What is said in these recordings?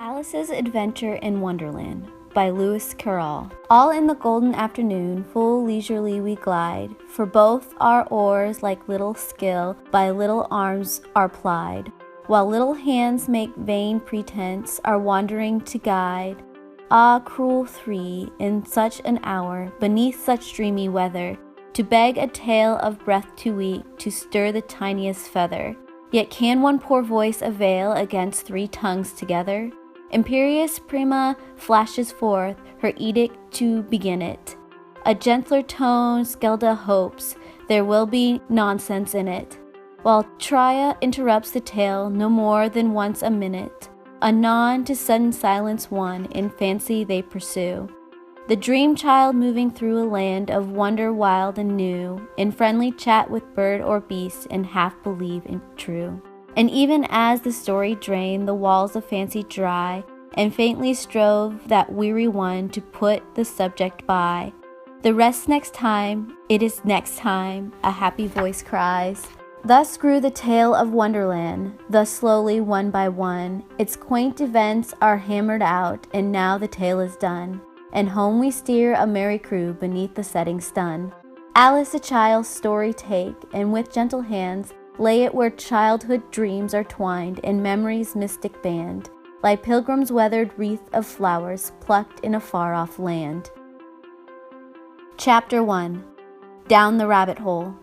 Alice's Adventure in Wonderland by Lewis Carroll. All in the golden afternoon, full leisurely we glide, for both our oars like little skill by little arms are plied, while little hands make vain pretense our wandering to guide. Ah, cruel three, in such an hour, beneath such dreamy weather, to beg a tale of breath too weak to stir the tiniest feather. Yet can one poor voice avail against three tongues together? Imperious Prima flashes forth her edict to begin it. A gentler tone Skelda hopes there will be nonsense in it, while Tria interrupts the tale no more than once a minute. Anon to sudden silence one in fancy they pursue, the dream child moving through a land of wonder wild and new, in friendly chat with bird or beast and half believe it true. And even as the story drained the walls of fancy dry, and faintly strove that weary one to put the subject by, the rest next time, it is next time, a happy voice cries. Thus grew the tale of Wonderland, thus slowly one by one, its quaint events are hammered out, and now the tale is done, and home we steer a merry crew beneath the setting sun. Alice a child's story take, and with gentle hands lay it where childhood dreams are twined in memory's mystic band, like pilgrim's weathered wreath of flowers plucked in a far-off land. Chapter 1. Down the Rabbit Hole.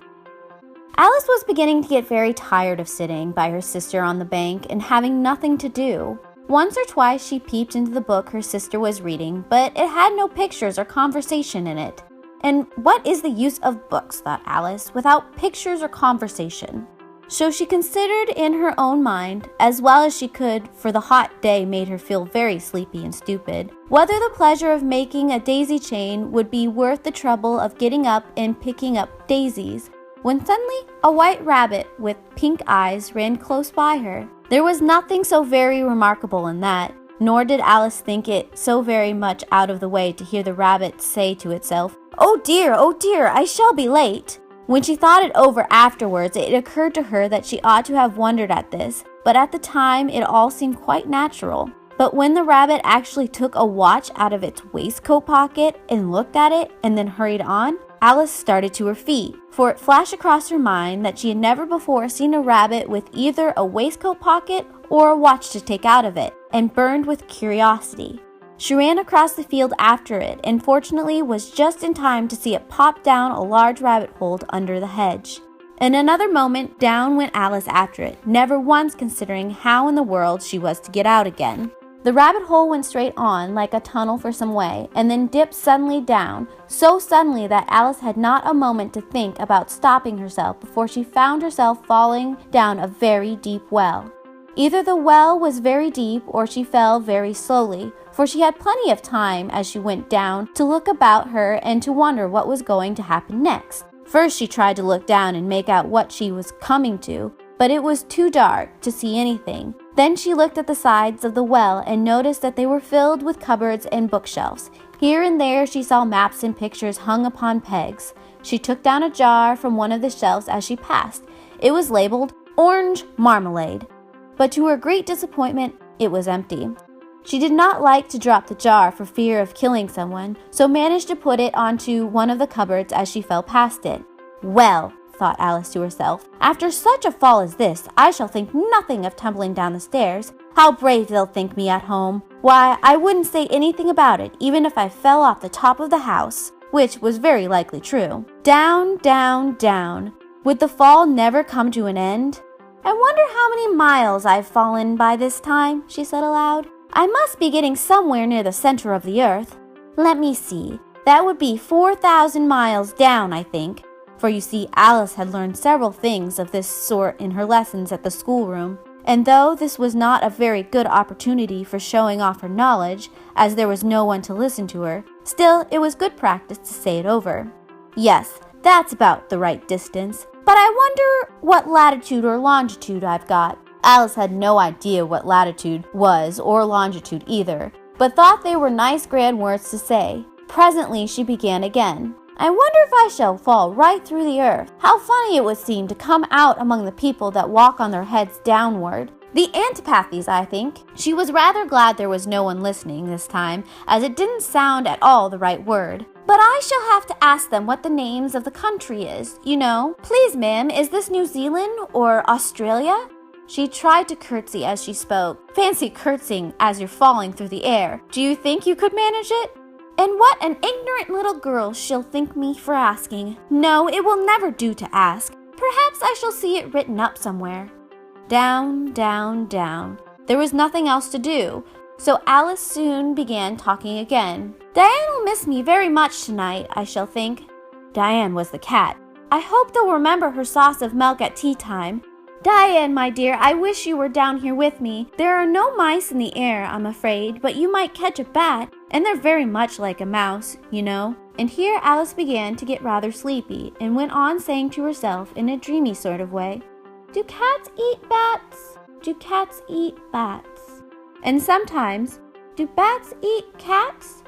Alice was beginning to get very tired of sitting by her sister on the bank and having nothing to do. Once or twice she peeped into the book her sister was reading, but it had no pictures or conversation in it. And what is the use of books, thought Alice, without pictures or conversation? So she considered in her own mind, as well as she could, for the hot day made her feel very sleepy and stupid, whether the pleasure of making a daisy chain would be worth the trouble of getting up and picking up daisies, when suddenly a white rabbit with pink eyes ran close by her. There was nothing so very remarkable in that, nor did Alice think it so very much out of the way to hear the rabbit say to itself, oh dear, I shall be late." When she thought it over afterwards, it occurred to her that she ought to have wondered at this, but at the time it all seemed quite natural. But when the rabbit actually took a watch out of its waistcoat pocket and looked at it and then hurried on, Alice started to her feet, for it flashed across her mind that she had never before seen a rabbit with either a waistcoat pocket or a watch to take out of it, and burned with curiosity. She ran across the field after it, and fortunately was just in time to see it pop down a large rabbit hole under the hedge. In another moment, down went Alice after it, never once considering how in the world she was to get out again. The rabbit hole went straight on, like a tunnel for some way, and then dipped suddenly down, so suddenly that Alice had not a moment to think about stopping herself before she found herself falling down a very deep well. Either the well was very deep or she fell very slowly, for she had plenty of time as she went down to look about her and to wonder what was going to happen next. First she tried to look down and make out what she was coming to, but it was too dark to see anything. Then she looked at the sides of the well and noticed that they were filled with cupboards and bookshelves. Here and there she saw maps and pictures hung upon pegs. She took down a jar from one of the shelves as she passed. It was labeled Orange Marmalade, but to her great disappointment, it was empty. She did not like to drop the jar for fear of killing someone, so managed to put it onto one of the cupboards as she fell past it. Well, thought Alice to herself, after such a fall as this, I shall think nothing of tumbling down the stairs. How brave they'll think me at home. Why, I wouldn't say anything about it, even if I fell off the top of the house, which was very likely true. Down, down, down. Would the fall never come to an end? I wonder how many miles I've fallen by this time, she said aloud. I must be getting somewhere near the center of the earth. Let me see. That would be 4,000 miles down, I think. For you see, Alice had learned several things of this sort in her lessons at the schoolroom, and though this was not a very good opportunity for showing off her knowledge, as there was no one to listen to her, still it was good practice to say it over. Yes, that's about the right distance. But I wonder what latitude or longitude I've got. Alice had no idea what latitude was or longitude either, but thought they were nice grand words to say. Presently she began again. I wonder if I shall fall right through the earth. How funny it would seem to come out among the people that walk on their heads downward. The antipathies, I think. She was rather glad there was no one listening this time, as it didn't sound at all the right word. But I shall have to ask them what the names of the country is, you know. Please, ma'am, is this New Zealand or Australia? She tried to curtsy as she spoke. Fancy curtsying as you're falling through the air. Do you think you could manage it? And what an ignorant little girl she'll think me for asking. No, it will never do to ask. Perhaps I shall see it written up somewhere. Down, down, down. There was nothing else to do, so Alice soon began talking again. Diane will miss me very much tonight, I shall think. Diane was the cat. I hope they'll remember her sauce of milk at tea time. Diane, my dear, I wish you were down here with me. There are no mice in the air, I'm afraid, but you might catch a bat, and they're very much like a mouse, you know. And here Alice began to get rather sleepy, and went on saying to herself in a dreamy sort of way, Do cats eat bats? Do cats eat bats? And sometimes, do bats eat cats?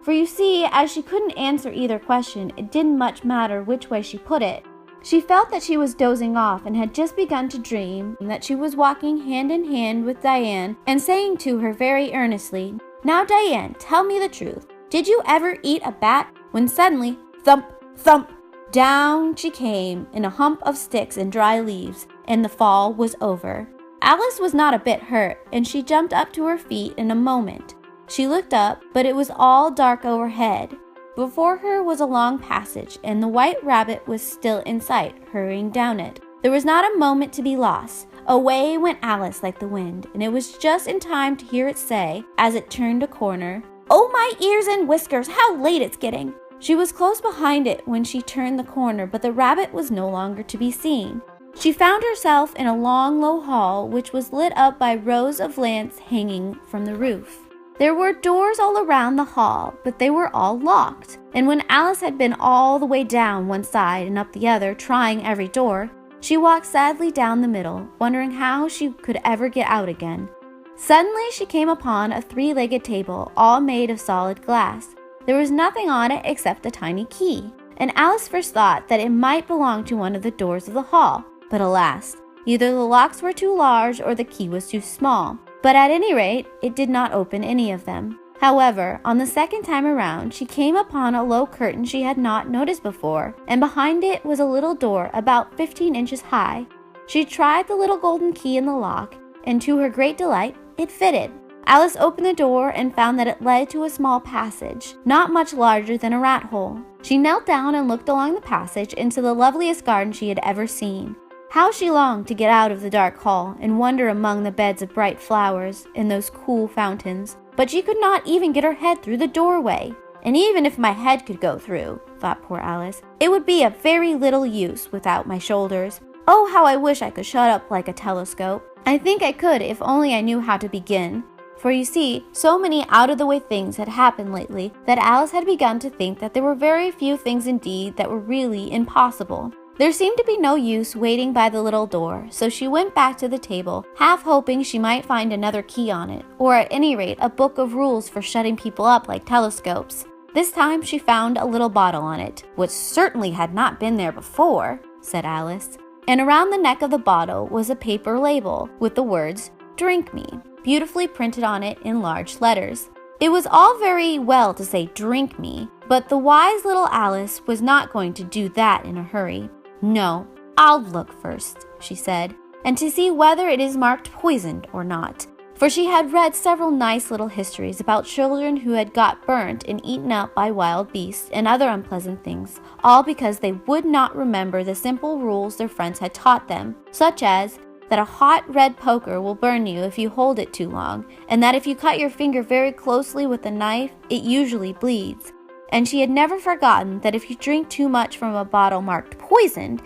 For you see, as she couldn't answer either question, it didn't much matter which way she put it. She felt that she was dozing off and had just begun to dream that she was walking hand in hand with Diane and saying to her very earnestly, Now, Diane, tell me the truth. Did you ever eat a bat? When suddenly, thump, thump, down she came in a hump of sticks and dry leaves, and the fall was over. Alice was not a bit hurt, and she jumped up to her feet in a moment. She looked up, but it was all dark overhead. Before her was a long passage, and the white rabbit was still in sight, hurrying down it. There was not a moment to be lost. Away went Alice like the wind, and it was just in time to hear it say, as it turned a corner, Oh, my ears and whiskers, how late it's getting! She was close behind it when she turned the corner, but the rabbit was no longer to be seen. She found herself in a long, low hall, which was lit up by rows of lamps hanging from the roof. There were doors all around the hall, but they were all locked, and when Alice had been all the way down one side and up the other, trying every door, she walked sadly down the middle, wondering how she could ever get out again. Suddenly she came upon a three-legged table, all made of solid glass. There was nothing on it except a tiny key, and Alice first thought that it might belong to one of the doors of the hall, but alas, either the locks were too large or the key was too small. But at any rate, it did not open any of them. However, on the second time around, she came upon a low curtain she had not noticed before, and behind it was a little door about 15 inches high. She tried the little golden key in the lock, and to her great delight, it fitted. Alice opened the door and found that it led to a small passage, not much larger than a rat hole. She knelt down and looked along the passage into the loveliest garden she had ever seen. How she longed to get out of the dark hall and wander among the beds of bright flowers and those cool fountains. But she could not even get her head through the doorway. And even if my head could go through, thought poor Alice, it would be of very little use without my shoulders. Oh, how I wish I could shut up like a telescope. I think I could if only I knew how to begin. For you see, so many out-of-the-way things had happened lately that Alice had begun to think that there were very few things indeed that were really impossible. There seemed to be no use waiting by the little door, so she went back to the table, half hoping she might find another key on it, or at any rate a book of rules for shutting people up like telescopes. This time she found a little bottle on it, which certainly had not been there before, said Alice. And around the neck of the bottle was a paper label with the words, Drink Me, beautifully printed on it in large letters. It was all very well to say drink me, but the wise little Alice was not going to do that in a hurry. No, I'll look first, she said, and to see whether it is marked poisoned or not. For she had read several nice little histories about children who had got burnt and eaten up by wild beasts and other unpleasant things, all because they would not remember the simple rules their friends had taught them, such as that a hot red poker will burn you if you hold it too long, and that if you cut your finger very closely with a knife, it usually bleeds. And she had never forgotten that if you drink too much from a bottle marked poisoned,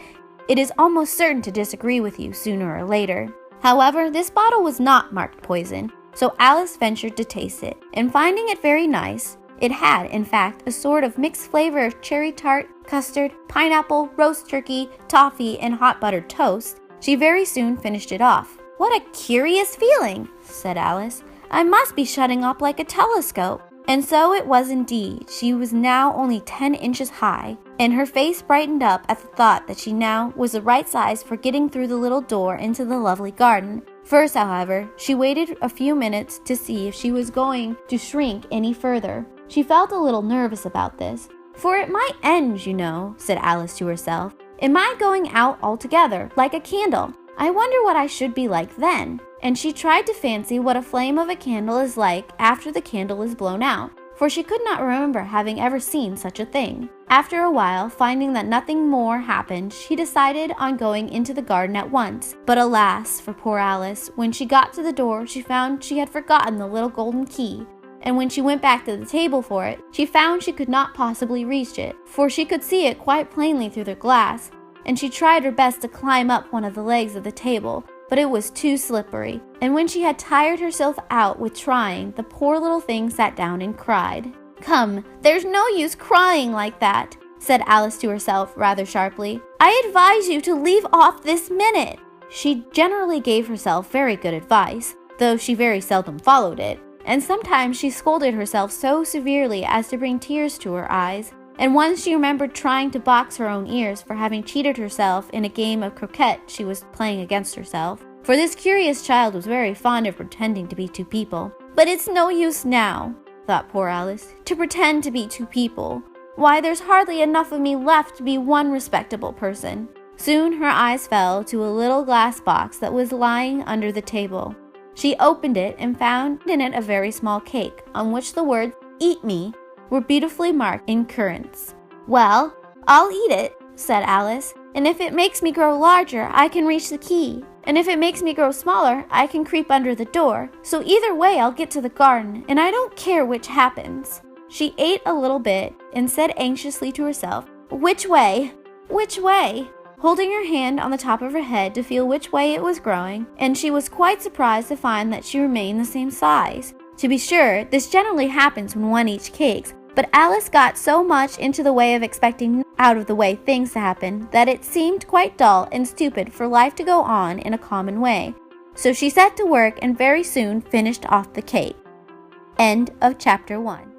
it is almost certain to disagree with you sooner or later. However, this bottle was not marked poison, so Alice ventured to taste it, and finding it very nice, it had, in fact, a sort of mixed flavor of cherry tart, custard, pineapple, roast turkey, toffee, and hot buttered toast, she very soon finished it off. What a curious feeling, said Alice. I must be shutting up like a telescope. And so it was indeed. She was now only 10 inches high, and her face brightened up at the thought that she now was the right size for getting through the little door into the lovely garden. First, however, she waited a few minutes to see if she was going to shrink any further. She felt a little nervous about this. "For it might end, you know," said Alice to herself. "It might going out altogether, like a candle. I wonder what I should be like then." And she tried to fancy what a flame of a candle is like after the candle is blown out, for she could not remember having ever seen such a thing. After a while, finding that nothing more happened, she decided on going into the garden at once. But alas for poor Alice, when she got to the door, she found she had forgotten the little golden key. And when she went back to the table for it, she found she could not possibly reach it, for she could see it quite plainly through the glass, and she tried her best to climb up one of the legs of the table, but it was too slippery. And when she had tired herself out with trying, the poor little thing sat down and cried. "Come, there's no use crying like that," said Alice to herself rather sharply. "I advise you to leave off this minute." She generally gave herself very good advice, though she very seldom followed it, and sometimes she scolded herself so severely as to bring tears to her eyes. And once she remembered trying to box her own ears for having cheated herself in a game of croquet she was playing against herself. For this curious child was very fond of pretending to be two people. "But it's no use now," thought poor Alice, "to pretend to be two people. Why, there's hardly enough of me left to be one respectable person." Soon her eyes fell to a little glass box that was lying under the table. She opened it and found in it a very small cake, on which the words, "Eat me," were beautifully marked in currants. "Well, I'll eat it," said Alice, "and if it makes me grow larger, I can reach the key. And if it makes me grow smaller, I can creep under the door. So either way, I'll get to the garden, and I don't care which happens." She ate a little bit and said anxiously to herself, "Which way? Which way?" holding her hand on the top of her head to feel which way it was growing, and she was quite surprised to find that she remained the same size. To be sure, this generally happens when one eats cakes, but Alice got so much into the way of expecting out-of-the-way things to happen that it seemed quite dull and stupid for life to go on in a common way. So she set to work and very soon finished off the cake. End of chapter 1.